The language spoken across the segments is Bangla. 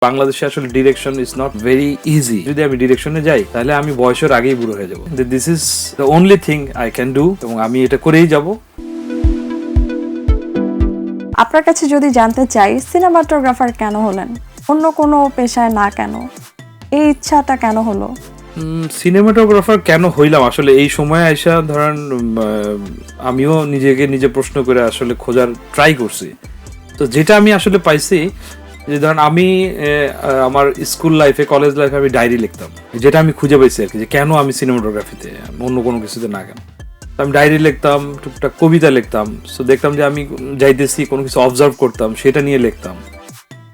বাংলাদেশে আসলে direction is not very easy. যদি আমি ডিরেকশনে যাই তাহলে আমি বয়সের আগেই বুড়ো হয়ে যাবো। This is the only thing I can do, এবং আমি এটা করেই যাব। আপনার কাছে যদি জানতে চাই সিনেমাটোগ্রাফার কেন হলেন, অন্য কোনো পেশায় না কেন, এই ইচ্ছাটা কেন হলো? সিনেমাটোগ্রাফার কেন হইলাম আসলে এই সময় আইসা ধরেন আমিও নিজেকে নিজে প্রশ্ন করে আসলে খোঁজার ট্রাই করছি। তো যেটা আমি আসলে পাইছি যে ধরেন আমি আমার স্কুল লাইফে কলেজ লাইফে আমি ডায়েরি লিখতাম, যেটা আমি খুঁজে পাইছি আর কি, যে কেন আমি সিনেমাটোগ্রাফিতে অন্য কোনো কিছুতে না কেন। আমি ডায়েরি লিখতাম, টুকটাক কবিতা লিখতাম। সো দেখতাম যে আমি যাইতেছি কোনো কিছু অবজার্ভ করতাম, সেটা নিয়ে লিখতাম।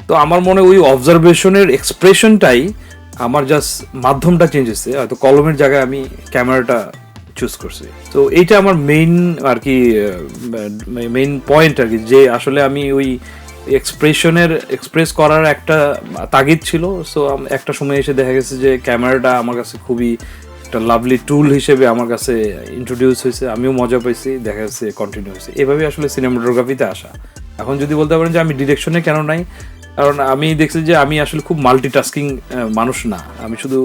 তো আমার মনে ওই অবজারভেশনের এক্সপ্রেশনটাই আমার জাস্ট মাধ্যমটা চেঞ্জ হয়েছে, হয়তো কলমের জায়গায় আমি ক্যামেরাটা চুজ করছি। তো এইটা আমার মেইন আর কি মেইন পয়েন্ট আর কি, যে আসলে আমি ওই এক্সপ্রেস করার একটা তাগিদ ছিল। সো একটা সময় এসে দেখা গেছে যে ক্যামেরাটা আমার কাছে খুবই একটা লাভলি টুল হিসেবে আমার কাছে ইন্ট্রোডিউস হয়েছে, আমিও মজা পাইছি, দেখা যাচ্ছে কন্টিনিউ হয়েছে। এভাবে আসলে সিনেমাটোগ্রাফিতে আসা। এখন যদি বলতে পারেন যে আমি ডিরেকশনে কেন নাই, কারণ আমি দেখছি যে আমি আসলে খুব মাল্টিটাস্কিং মানুষ না। আমি শুধু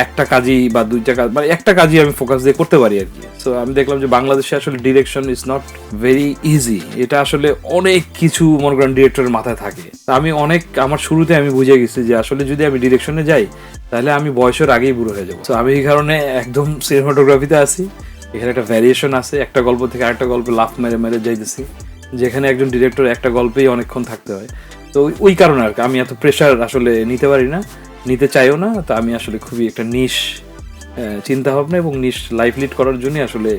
একটা কাজই বা দুইটা কাজ, মানে একটা কাজই আমি ফোকাস দিয়ে করতে পারি আর কি। সো আমি দেখলাম যে বাংলাদেশে আসলে direction is not very easy. এটা আসলে অনেক কিছু মনে করেন ডিরেক্টরের মাথায় থাকে। আমি আমার শুরুতে আমি বুঝে গেছি যে আসলে যদি আমি ডিরেকশনে যাই তাহলে আমি বয়সের আগেই বুড়ো হয়ে যাবো। তো আমি এই কারণে একদম সিনেমাটোগ্রাফিতে আছি। এখানে একটা ভ্যারিয়েশন আছে, একটা গল্প থেকে আরেকটা গল্পে লাফ মেরে মেরে যাইতেছি, যেখানে একজন ডিরেক্টর একটা গল্পেই অনেকক্ষণ থাকতে হয়। তো ওই কারণে আর কি আমি এত প্রেশার আসলে নিতে পারি না, নিতে চাইও না। তো আমি আসলে খুবই একটা নিশ চিন্তা ভাবনা এবং নিশ লাইফ লিড করার জন্য আসলে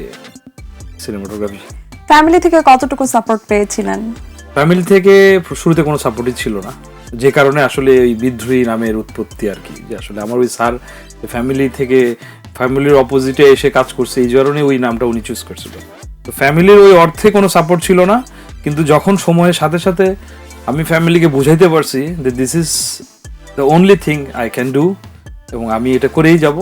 সিনেমাটোগ্রাফি। ফ্যামিলি থেকে কতটুকু সাপোর্ট পেয়েছিলেন? ফ্যামিলি থেকে শুরুতে কোনো সাপোর্টই ছিল না, যে কারণে আসলে ওই বিদ্রোহী নামের উৎপত্তি আর কি। যে আসলে আমার ওই স্যার ফ্যামিলির অপোজিটে এসে কাজ করছে, এই কারণে ওই নামটা উনি চুজ করছিল। তো ফ্যামিলির ওই অর্থে কোনো সাপোর্ট ছিল না, কিন্তু যখন সময়ের সাথে সাথে আমি ফ্যামিলিকে বুঝাইতে পারছি যে this is the only thing I can do, এবং আমি এটা করেই যাব।